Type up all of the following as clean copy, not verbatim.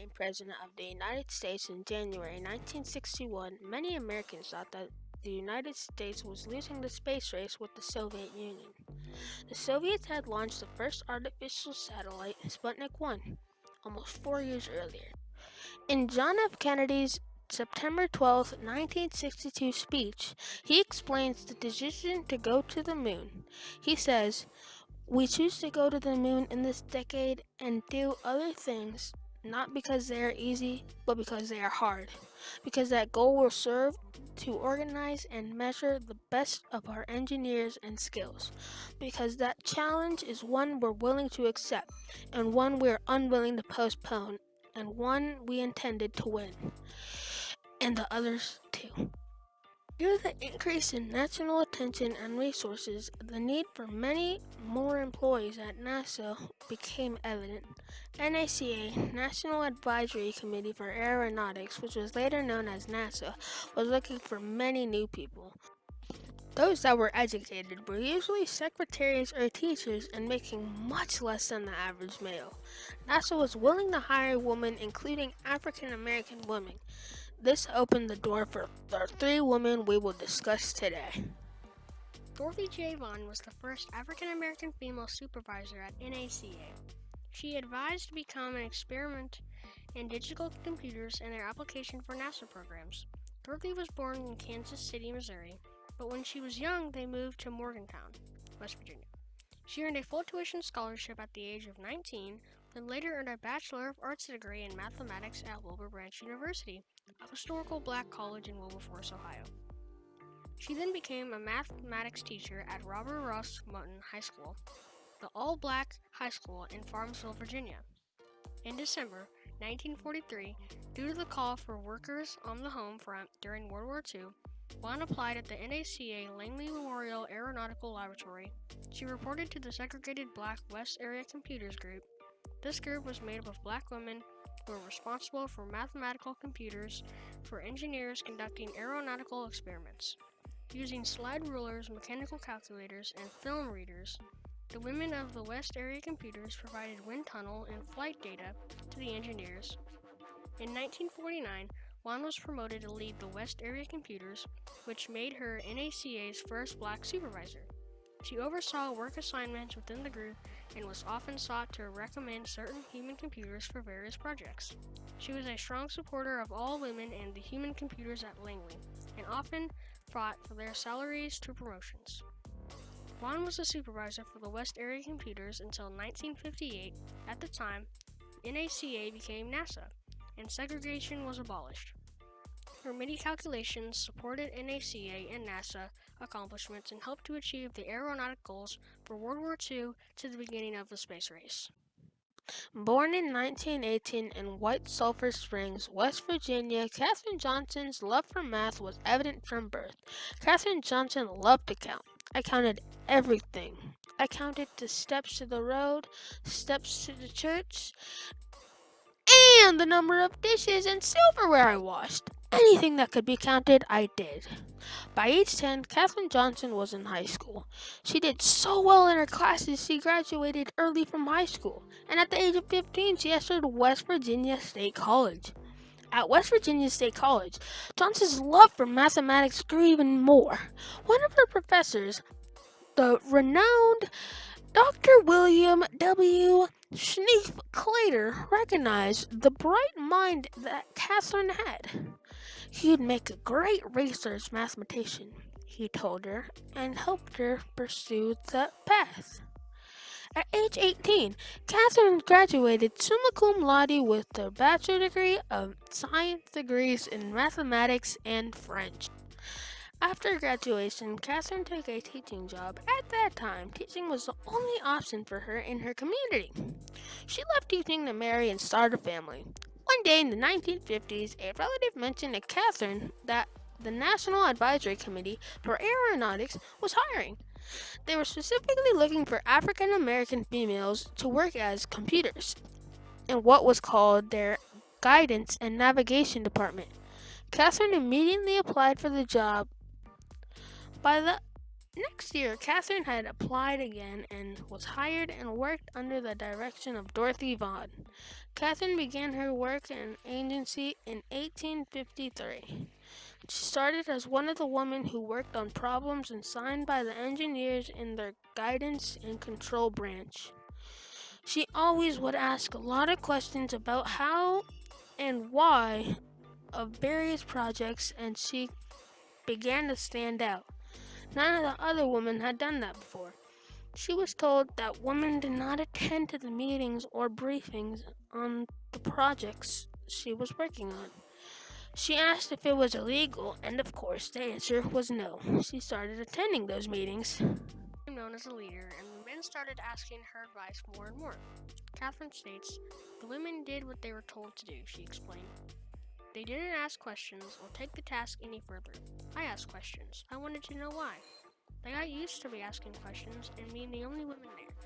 became President of the United States in January 1961, many Americans thought that the United States was losing the space race with the Soviet Union. The Soviets had launched the first artificial satellite, Sputnik 1, almost 4 years earlier. In John F. Kennedy's September 12, 1962 speech, he explains the decision to go to the moon. He says, "We choose to go to the moon in this decade and do other things, not because they are easy, but because they are hard. Because that goal will serve to organize and measure the best of our engineers and skills. Because that challenge is one we're willing to accept, and one we're unwilling to postpone, and one we intended to win, and the others too." Due to the increase in national attention and resources, the need for many more employees at NASA became evident. NACA, National Advisory Committee for Aeronautics, which was later known as NASA, was looking for many new people. Those that were educated were usually secretaries or teachers and making much less than the average male. NASA was willing to hire women, including African American women. This opened the door for the three women we will discuss today. Dorothy J. Vaughan was the first African-American female supervisor at NACA. She advised to become an experiment in digital computers and their application for NASA programs. Dorothy was born in Kansas City, Missouri, but when she was young, they moved to Morgantown, West Virginia. She earned a full tuition scholarship at the age of 19, then later earned a Bachelor of Arts degree in mathematics at Wilbur Branch University, a historical black college in Wilberforce, Ohio. She then became a mathematics teacher at Robert Ross Moton High School, the all-black high school in Farmsville, Virginia. In December 1943, due to the call for workers on the home front during World War II, Vaughan applied at the NACA Langley Memorial Aeronautical Laboratory. She reported to the segregated Black West Area Computers Group. This group was made up of black women who were responsible for mathematical computers for engineers conducting aeronautical experiments. Using slide rulers, mechanical calculators, and film readers, the women of the West Area Computers provided wind tunnel and flight data to the engineers. In 1949, Vaughan was promoted to lead the West Area Computers, which made her NACA's first black supervisor. She oversaw work assignments within the group and was often sought to recommend certain human computers for various projects. She was a strong supporter of all women and the human computers at Langley, and often fought for their salaries to promotions. Vaughan was a supervisor for the West Area Computers until 1958. At the time, NACA became NASA, and segregation was abolished. Her many calculations supported NACA and NASA accomplishments and helped to achieve the aeronautic goals for World War II to the beginning of the space race. Born in 1918 in White Sulphur Springs, West Virginia, Katherine Johnson's love for math was evident from birth. Katherine Johnson loved to count. "I counted everything. I counted the steps to the road, steps to the church, and the number of dishes and silverware I washed. Anything that could be counted, I did." By age 10, Katherine Johnson was in high school. She did so well in her classes, she graduated early from high school, and at the age of 15, she entered West Virginia State College. At West Virginia State College, Johnson's love for mathematics grew even more. One of her professors, the renowned Dr. William W. Schneef-Clater, recognized the bright mind that Katherine had. "You'd make a great research mathematician," he told her, and helped her pursue that path. At age 18, Katherine graduated summa cum laude with a bachelor degree of science degrees in mathematics and French. After graduation, Katherine took a teaching job. At that time, teaching was the only option for her in her community. She left teaching to marry and start a family. One day in the 1950s, a relative mentioned to Katherine that the National Advisory Committee for Aeronautics was hiring. They were specifically looking for African American females to work as computers in what was called their Guidance and Navigation Department. Katherine immediately applied for the job. By the Next year, Catherine had applied again and was hired and worked under the direction of Dorothy Vaughan. Catherine began her work in agency in 1853. She started as one of the women who worked on problems assigned by the engineers in their guidance and control branch. She always would ask a lot of questions about how and why of various projects, and she began to stand out. None of the other women had done that before. She was told that women did not attend to the meetings or briefings on the projects she was working on. She asked if it was illegal, and of course the answer was no. She started attending those meetings. Known as a leader, and the men started asking her advice more and more. Catherine states, "The women did what they were told to do," she explained. "They didn't ask questions or take the task any further. I asked questions. I wanted to know why. They got used to me asking questions and being the only woman there."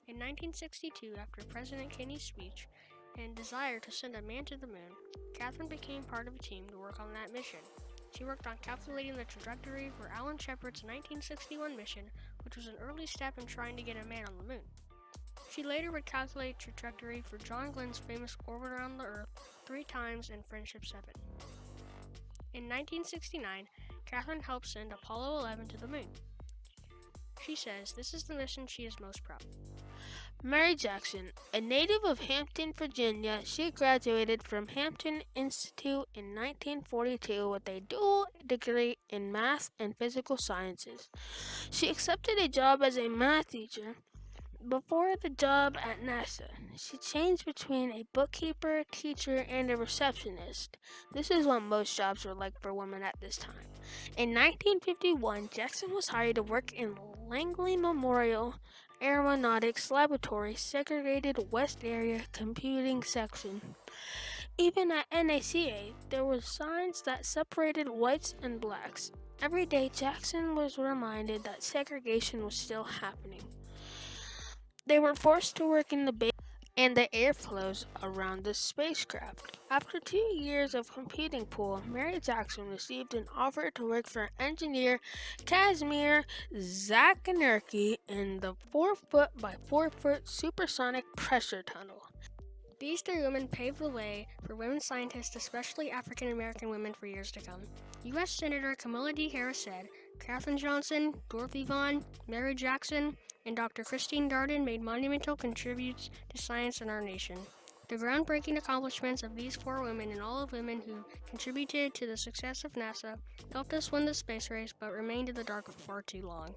In 1962, after President Kennedy's speech and desire to send a man to the moon, Catherine became part of a team to work on that mission. She worked on calculating the trajectory for Alan Shepard's 1961 mission, which was an early step in trying to get a man on the moon. She later would calculate trajectory for John Glenn's famous orbit around the Earth 3 times in Friendship 7. In 1969, Catherine helped send Apollo 11 to the moon. She says this is the mission she is most proud of. Mary Jackson, a native of Hampton, Virginia, she graduated from Hampton Institute in 1942 with a dual degree in math and physical sciences. She accepted a job as a math teacher. Before the job at NASA, she changed between a bookkeeper, teacher, and a receptionist. This is what most jobs were like for women at this time. In 1951, Jackson was hired to work in Langley Memorial Aeronautics Laboratory segregated West Area Computing Section. Even at NACA, there were signs that separated whites and blacks. Every day, Jackson was reminded that segregation was still happening. They were forced to work in the base and the airflows around the spacecraft. After 2 years of competing pool, Mary Jackson received an offer to work for engineer Casimir Zakhanerky in the 4-foot by 4-foot supersonic pressure tunnel. These 3 women paved the way for women scientists, especially African American women, for years to come. U.S. Senator Kamala D. Harris said, "Katherine Johnson, Dorothy Vaughan, Mary Jackson, and Dr. Christine Darden made monumental contributions to science in our nation. The groundbreaking accomplishments of these 4 women and all of women who contributed to the success of NASA helped us win the space race but remained in the dark for far too long."